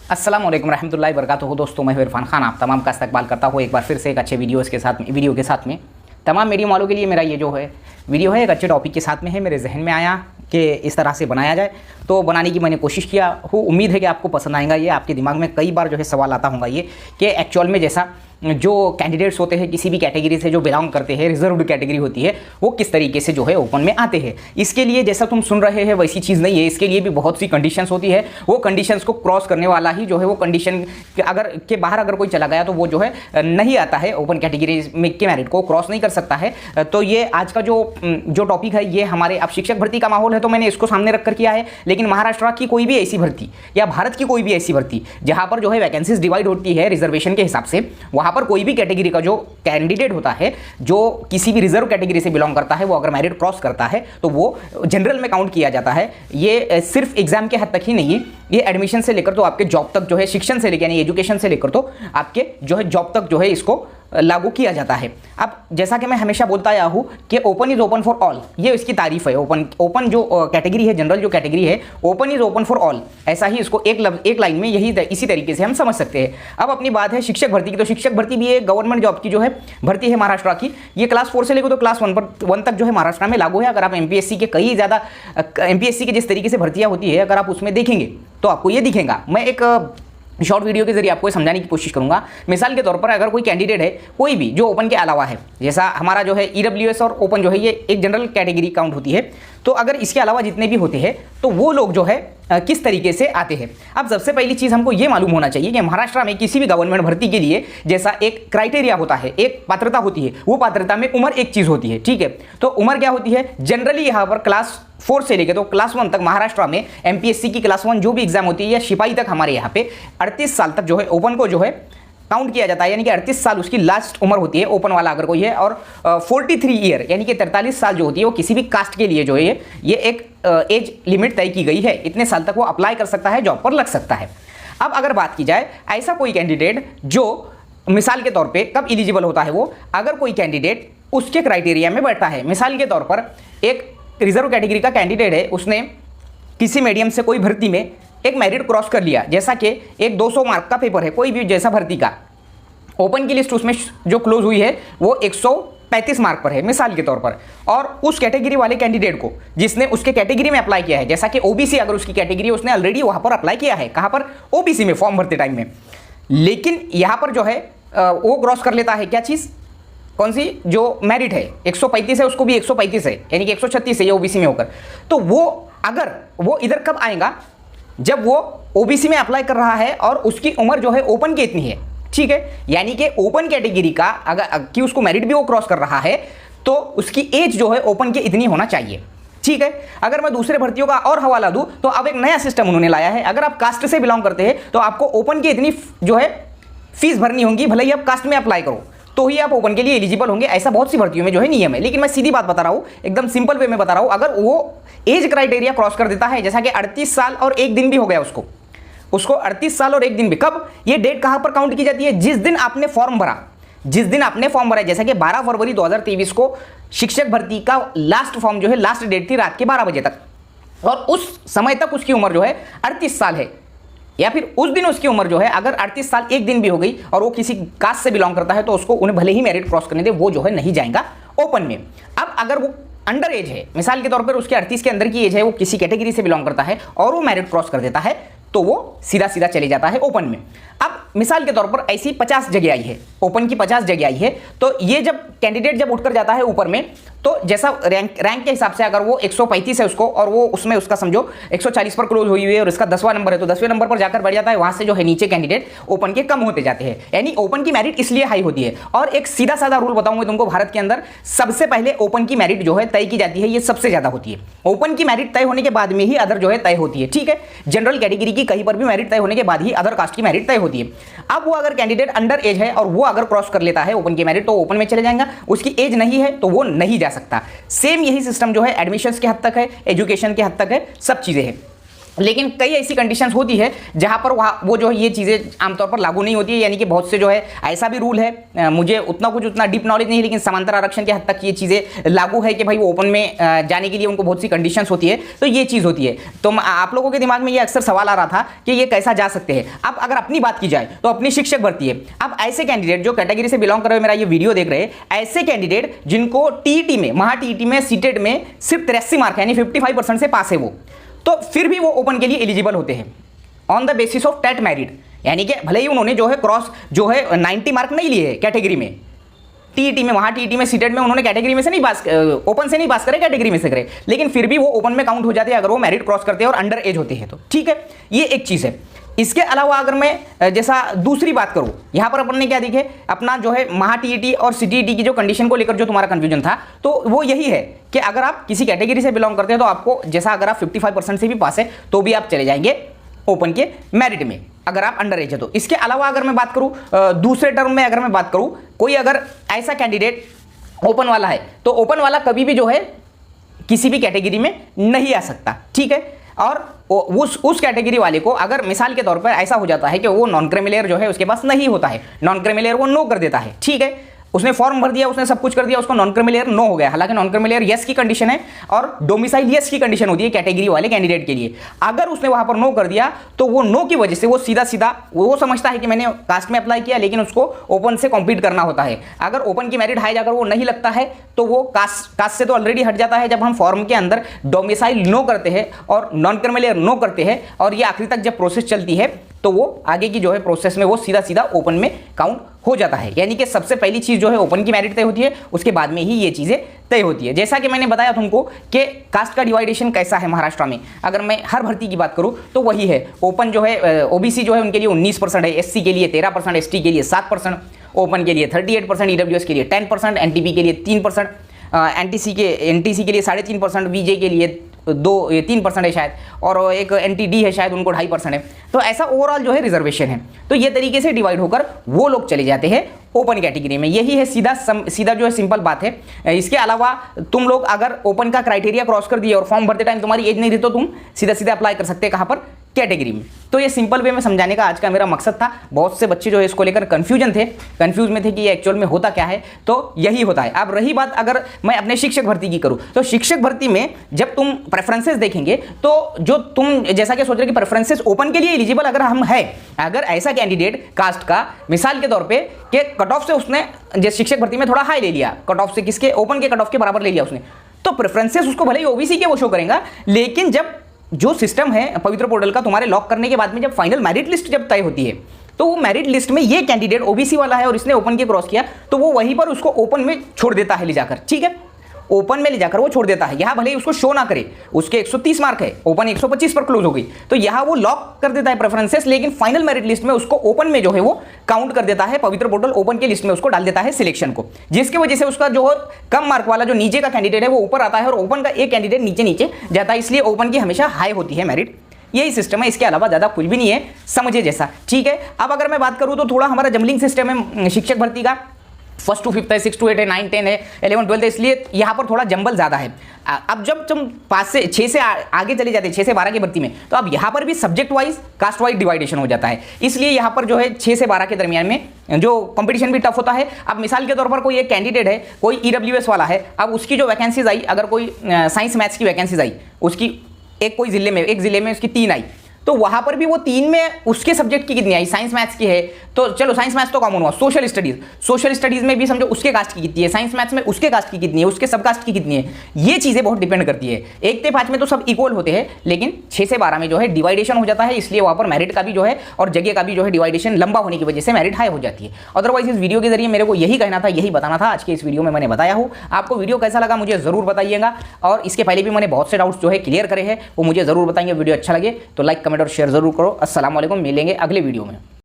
अस्सलाम वालेकुम रहमतुल्लाहि व बरकातुहू। दोस्तों, मैं इरफान खान आप तमाम का इस्तकबाल करता हूँ एक बार फिर से एक अच्छे वीडियो के साथ में तमाम मीडियम वालों के लिए मेरा ये जो है वीडियो है एक अच्छे टॉपिक के साथ में है। मेरे जहन में आया कि इस तरह से बनाया जाए तो बनाने की मैंने कोशिश किया हूँ। उम्मीद है कि आपको पसंद आएगा। ये आपके दिमाग में कई बार जो है सवाल आता होगा ये कि एक्चुअल में जैसा जो कैंडिडेट्स होते हैं किसी भी कैटेगरी से जो बिलोंग करते हैं, रिजर्व्ड कैटेगरी होती है, वो किस तरीके से जो है ओपन में आते हैं। इसके लिए जैसा तुम सुन रहे हैं वैसी चीज़ नहीं है। इसके लिए भी बहुत सी कंडीशंस होती है। वो कंडीशंस को क्रॉस करने वाला ही जो है वो कंडीशन के बाहर अगर कोई चला गया तो वो जो है नहीं आता है, ओपन कैटेगरी में के मेरिट को क्रॉस नहीं कर सकता है। तो ये आज का जो टॉपिक है ये हमारे अब शिक्षक भर्ती का माहौल है तो मैंने इसको सामने रखकर किया है। लेकिन महाराष्ट्र की कोई भी ऐसी भर्ती या भारत की कोई भी ऐसी भर्ती जहाँ पर जो है वैकेंसीज डिवाइड होती है रिजर्वेशन के हिसाब से, वहाँ पर कोई भी कैटेगरी का जो कैंडिडेट होता है जो किसी भी रिजर्व कैटेगरी से बिलोंग करता है, वो अगर मेरिट क्रॉस करता है तो वो जनरल में काउंट किया जाता है। ये सिर्फ एग्जाम के हद तक ही नहीं, ये एडमिशन से लेकर तो आपके जॉब तक जो है, शिक्षण से लेकर यानी एजुकेशन से लेकर तो आपके जो है जॉब तक जो है इसको लागू किया जाता है। अब जैसा कि मैं हमेशा बोलता आया हूँ कि open is open for all, ये इसकी तारीफ है। ओपन जो कैटेगरी है, जनरल जो कैटेगरी है, open is open for all, ऐसा ही इसको एक लाइन में इसी तरीके से हम समझ सकते हैं। अब अपनी बात है शिक्षक भर्ती की, तो शिक्षक भर्ती भी एक गवर्नमेंट जॉब की जो है भर्ती है महाराष्ट्र की। ये क्लास 4 से लेकर तो क्लास 1 तक जो है महाराष्ट्र में लागू है। अगर आप एमपीएससी के कई ज़्यादा एमपीएससी की जिस तरीके से भर्तियाँ होती है अगर आप उसमें देखेंगे तो आपको ये दिखेगा। मैं एक शॉर्ट वीडियो के जरिए आपको समझाने की कोशिश करूंगा। मिसाल के तौर पर अगर कोई कैंडिडेट है कोई भी जो ओपन के अलावा है, जैसा हमारा जो है ईडब्ल्यूएस और ओपन जो है ये एक जनरल कैटेगरी काउंट होती है, तो अगर इसके अलावा जितने भी होते हैं तो वो लोग जो है किस तरीके से आते हैं। अब सबसे पहली चीज़ हमको ये मालूम होना चाहिए कि महाराष्ट्र में किसी भी गवर्नमेंट भर्ती के लिए जैसा एक क्राइटेरिया होता है, एक पात्रता होती है, वो पात्रता में उम्र एक चीज़ होती है। ठीक है, तो उम्र क्या होती है जनरली यहाँ पर क्लास 4 से लेकर तो क्लास 1 तक महाराष्ट्र में एमपीएससी की क्लास 1 जो भी एग्जाम होती है या सिपाही तक हमारे यहाँ पे 38 साल तक जो है ओपन को जो है काउंट किया जाता है। यानी कि 38 साल उसकी लास्ट उम्र होती है ओपन वाला अगर कोई है, और 43 ईयर यानी कि 43 साल जो होती है वो किसी भी कास्ट के लिए जो है ये एक एज लिमिट तय की गई है। इतने साल तक वो अप्लाई कर सकता है, जॉब पर लग सकता है। अब अगर बात की जाए ऐसा कोई कैंडिडेट जो मिसाल के तौर पर कब एलिजिबल होता है, वो अगर कोई कैंडिडेट उसके क्राइटेरिया में बैठता है। मिसाल के तौर पर एक रिजर्व कैटेगरी का कैंडिडेट है, उसने किसी मीडियम से कोई भर्ती में एक मेरिट क्रॉस कर लिया, जैसा कि एक 200 मार्क का पेपर है कोई भी जैसा भर्ती का, ओपन की लिस्ट उसमें जो क्लोज हुई है वो 135 मार्क पर है मिसाल के तौर पर, और उस कैटेगरी वाले कैंडिडेट को जिसने उसके कैटेगरी में अप्लाई किया है, जैसा कि ओबीसी अगर उसकी कैटेगरी उसने ऑलरेडी वहाँ पर अप्लाई किया है, कहाँ पर ओबीसी में फॉर्म भरते टाइम में, लेकिन यहाँ पर जो है वो क्रॉस कर लेता है क्या चीज़, कौन सी जो मेरिट है 135 है उसको भी 135 है यानी कि 136 है ये ओबीसी में होकर, तो वो अगर वो इधर कब आएगा जब वो ओबीसी में अप्लाई कर रहा है और उसकी उम्र जो है ओपन की इतनी है। ठीक है, यानी कि ओपन कैटेगरी का अगर कि उसको मेरिट भी वो क्रॉस कर रहा है तो उसकी एज जो है ओपन की इतनी होना चाहिए। ठीक है, अगर मैं दूसरे भर्तियों का और हवाला दूं तो अब एक नया सिस्टम उन्होंने लाया है। अगर आप कास्ट से बिलोंग करते हैं तो आपको ओपन की इतनी जो है फीस भरनी होगी, भले ही आप कास्ट में अप्लाई करो तो ही आप ओपन के लिए एलिजिबल होंगे। ऐसा बहुत सी भर्तियों में जो है नियम है, लेकिन मैं सीधी बात बता रहा हूँ, एकदम सिंपल वे में बता रहा हूँ। अगर वो एज क्राइटेरिया क्रॉस कर देता है, जैसा कि 38 साल और 1 दिन भी हो गया उसको 38 साल और 1 दिन भी, कब ये डेट कहाँ पर काउंट की जाती है, जिस दिन आपने फॉर्म भरा, जैसा कि 12 फरवरी 2023 को शिक्षक भर्ती का लास्ट फॉर्म जो है लास्ट डेट थी रात के 12 बजे तक, और उस समय तक उसकी उम्र जो है 38 साल है, या फिर उस दिन उसकी उम्र जो है अगर 38 साल 1 दिन भी हो गई और वो किसी कास्ट से बिलोंग करता है तो उसको उन्हें भले ही मेरिट क्रॉस करने दे, वो जो है नहीं जाएगा ओपन में। अब अगर वो अंडर एज है, मिसाल के तौर पर उसके 38 के अंदर की एज है, वो किसी कैटेगरी से बिलोंग करता है और वो मेरिट क्रॉस कर देता है तो वो सीधा सीधा चले जाता है ओपन में। अब मिसाल के तौर पर ऐसी 50 जगह आई है, ओपन की 50 जगह आई है, तो ये जब कैंडिडेट जब उठकर जाता है ऊपर में तो जैसा रैंक के हिसाब से अगर वो 135 है उसको और वो उसमें उसका समझो 140 पर क्लोज हुई हुई है और इसका 10वां नंबर है तो 10वें नंबर पर जाकर बढ़ जाता है, वहां से जो है नीचे कैंडिडेट ओपन के कम होते जाते हैं। यानी ओपन की मेरिट इसलिए हाई होती है। और एक सीधा साधा रूल बताऊंगा तुमको, भारत के अंदर सबसे पहले ओपन की मेरिट जो है तय की जाती है, ये सबसे ज्यादा होती है। ओपन की मेरिट तय होने के बाद में ही अदर जो है तय होती है। ठीक है, जनरल कैटेगरी की कहीं पर भी मेरिट तय होने के बाद ही अदर कास्ट की मेरिट तय होती है। अब वो अगर कैंडिडेट अंडर एज है और वो अगर क्रॉस कर लेता है ओपन की मेरिट तो ओपन में चले जाएगा, उसकी एज नहीं है तो वो नहीं जा सकता। सेम यही सिस्टम जो है एडमिशंस के हद तक है, एजुकेशन के हद तक है, सब चीजें हैं। लेकिन कई ऐसी कंडीशंस होती है जहां पर वो जो है ये चीज़ें आमतौर पर लागू नहीं होती है, यानी कि बहुत से जो है ऐसा भी रूल है, मुझे उतना डीप नॉलेज नहीं, लेकिन समांतर आरक्षण के हद तक ये चीज़ें लागू है कि भाई वो ओपन में जाने के लिए उनको बहुत सी कंडीशंस होती है, तो ये चीज़ होती है। तो आप लोगों के दिमाग में ये अक्सर सवाल आ रहा था कि ये कैसा जा सकते हैं। अब अगर अपनी बात की जाए तो अपनी शिक्षक भर्ती है। अब ऐसे कैंडिडेट जो कैटेगरी से बिलोंग कर रहे हो, मेरा ये वीडियो देख रहे हैं, ऐसे कैंडिडेट जिनको टीईटी में, महा टीईटी में, सीटेट में सिर्फ 83 मार्क यानी 55% से पास है वो, तो फिर भी वो ओपन के लिए एलिजिबल होते हैं on the basis of TET merit, यानी कि भले ही उन्होंने जो है क्रॉस जो है 90 मार्क नहीं लिए कैटेगरी में, टीईटी में, वहाँ टीईटी में, सीटेट में उन्होंने कैटेगरी में से नहीं पास, ओपन से नहीं पास करे, कैटेगरी में से करे, लेकिन फिर भी वो ओपन में काउंट हो जाते हैं अगर वो मेरिट क्रॉस करते हैं और अंडर एज होते हैं तो। ठीक है, ये एक चीज़ है। इसके अलावा अगर मैं जैसा दूसरी बात करूं, यहां पर अपन ने क्या देखे, अपना जो है महा टीईटी और सीटीईटी की जो कंडीशन को लेकर जो तुम्हारा कंफ्यूजन था, तो वो यही है कि अगर आप किसी कैटेगरी से बिलोंग करते हैं तो आपको, जैसा अगर आप 55% से भी पास है तो भी आप चले जाएंगे ओपन के मेरिट में, अगर आप अंडर एज है तो। इसके अलावा अगर मैं बात करूं, दूसरे टर्म में अगर मैं बात करूं, कोई अगर ऐसा कैंडिडेट ओपन वाला है तो ओपन वाला कभी भी जो है किसी भी कैटेगरी में नहीं आ सकता। ठीक है, और उस कैटेगरी वाले को अगर मिसाल के तौर पर ऐसा हो जाता है कि वो नॉन क्रिमिलेयर जो है उसके पास नहीं होता है, नॉन क्रिमिलेयर वो नो कर देता है। ठीक है, उसने फॉर्म भर दिया, उसने सब कुछ कर दिया, उसको नॉन क्रिमिलेयर नो हो गया। हालांकि नॉन क्रिमिलेयर यस की कंडीशन है और डोमिसाइल यस की कंडीशन होती है कैटेगरी वाले कैंडिडेट के लिए। अगर उसने वहां पर नो कर दिया तो वो नो की वजह से वो सीधा सीधा वो समझता है कि मैंने कास्ट में अप्लाई किया, लेकिन उसको ओपन से कॉम्पीट करना होता है। अगर ओपन की मेरिट हाई जाकर वो नहीं लगता है तो वो कास्ट से तो ऑलरेडी हट जाता है। जब हम फॉर्म के अंदर डोमिसाइल नो करते हैं और नॉन क्रिमिलेयर नो करते हैं और ये आखिरी तक जब प्रोसेस चलती है तो वो आगे की जो है प्रोसेस में वो सीधा सीधा ओपन में काउंट हो जाता है। यानी कि सबसे पहली चीज जो है ओपन की मेरिट तय होती है, उसके बाद में ही ये चीजें तय होती है। जैसा कि मैंने बताया तुमको कि कास्ट का डिवाइडेशन कैसा है महाराष्ट्र में, अगर मैं हर भर्ती की बात करूं तो वही है। ओपन जो है ओबीसी जो है उनके लिए 19% है, एससी के लिए 13%, एसटी के लिए 7%, ओपन के लिए 38%, ईडब्ल्यूएस के लिए 10%, एनटीपी के लिए 3%, एनटीसी के लिए 3.5%, वीजे के लिए 3% है शायद, और एक एनटीडी है शायद उनको 2.5% है। तो ऐसा ओवरऑल जो है रिजर्वेशन है। तो ये तरीके से डिवाइड होकर वो लोग चले जाते हैं ओपन कैटेगरी में। यही है सीधा जो है सिंपल बात है। इसके अलावा तुम लोग अगर ओपन का क्राइटेरिया क्रॉस कर दिए और फॉर्म भरते टाइम तुम्हारी एज नहीं रही तो तुम सीधा सीधा अप्लाई कर सकते हैं कहाँ पर, कैटेगरी में। तो ये सिंपल वे में समझाने का आज का मेरा मकसद था। बहुत से बच्चे जो है इसको लेकर कंफ्यूज में थे कि ये एक्चुअल में होता क्या है, तो यही होता है। अब रही बात अगर मैं अपने शिक्षक भर्ती की करूं तो शिक्षक भर्ती में जब तुम प्रेफरेंसेस देखेंगे तो जो तुम जैसा कि सोच रहे कि प्रेफरेंसेस ओपन के लिए एलिजिबल अगर हम है, अगर ऐसा कैंडिडेट कास्ट का मिसाल के तौर पे कि कट ऑफ से उसने जैसे शिक्षक भर्ती में थोड़ा हाई ले लिया, कट ऑफ से किसके, ओपन के कट ऑफ के बराबर ले लिया उसने, तो प्रेफरेंसेस उसको भले ही ओबीसी के वो शो करेगा, लेकिन जब जो सिस्टम है पवित्र पोर्टल का तुम्हारे लॉक करने के बाद में जब फाइनल मेरिट लिस्ट जब तय होती है तो वो मेरिट लिस्ट में ये कैंडिडेट ओबीसी वाला है और इसने ओपन के क्रॉस किया तो वो वहीं पर उसको ओपन में छोड़ देता है ले जाकर। ठीक है, ओपन में ले जाकर वो छोड़ देता है। यहां भले ही उसको शो ना करे, उसके 130 मार्क है, ओपन 125 पर क्लोज हो गई, तो यहां वो लॉक कर देता है प्रेफरेंसेस, लेकिन फाइनल मेरिट लिस्ट में उसको ओपन में जो है वो काउंट कर देता है। पवित्र पोर्टल ओपन के लिस्ट में उसको डाल देता है सिलेक्शन को, जिसकी वजह से उसका जो कम मार्क वाला जो नीचे का कैंडिडेट है वो ऊपर आता है और ओपन का एक कैंडिडेट नीचे जाता है। इसलिए ओपन की हमेशा हाई होती है मेरिट। यही सिस्टम है, इसके अलावा ज्यादा कुछ भी नहीं है, समझे जैसा। ठीक है, अब अगर मैं बात करूं तो थोड़ा हमारा जम्बलिंग सिस्टम है शिक्षक भर्ती का, 1st to 5th है, 6 to 8 है, 9 10 है, 11 12 है, इसलिए यहाँ पर थोड़ा जंबल ज़्यादा है। अब जब तुम 6 से आगे चले जाते हैं, 6 से 12 की भर्ती में, तो अब यहाँ पर भी सब्जेक्ट वाइज कास्ट वाइज डिवाइडेशन हो जाता है। इसलिए यहाँ पर जो है 6 से 12 के दरमियान में जो कंपटीशन भी टफ होता है। अब मिसाल के तौर पर कोई एक कैंडिडेट है, कोई ईडब्ल्यूएस वाला है, अब उसकी जो वैकेंसीज आई, अगर कोई साइंस मैथ्स की वैकेंसीज आई, उसकी एक जिले में उसकी 3 आई, तो वहां पर भी वो 3 में उसके सब्जेक्ट की कितनी आई, साइंस मैथ्स की है तो चलो साइंस मैथ्स तो कॉमन हुआ, सोशल स्टडीज में भी समझो उसके कास्ट की कितनी है, साइंस मैथ्स में उसके कास्ट की कितनी है, उसके सब कास्ट की कितनी है, ये चीजें बहुत डिपेंड करती है। 1 से 5 में तो सब इक्वल होते हैं, लेकिन 6 से 12 में जो है डिवाइडेशन हो जाता है, इसलिए वहां पर मेरिट का भी जो है और जगह का भी जो है डिवाइडेशन लंबा होने की वजह से मेरिट हाई हो जाती है। अदरवाइज इस वीडियो के जरिए मेरे को यही कहना था, यही बताना था। आज के इस वीडियो में मैंने बताया हूँ। आपको वीडियो कैसा लगा मुझे जरूर बताइएगा, और इसके पहले भी मैंने बहुत से डाउट्स जो है क्लियर करे हैं, वो मुझे जरूर बताएंगे। वीडियो अच्छा लगे तो लाइक कमेंट और शेयर जरूर करो। अस्सलाम वालेकुम, मिलेंगे अगले वीडियो में।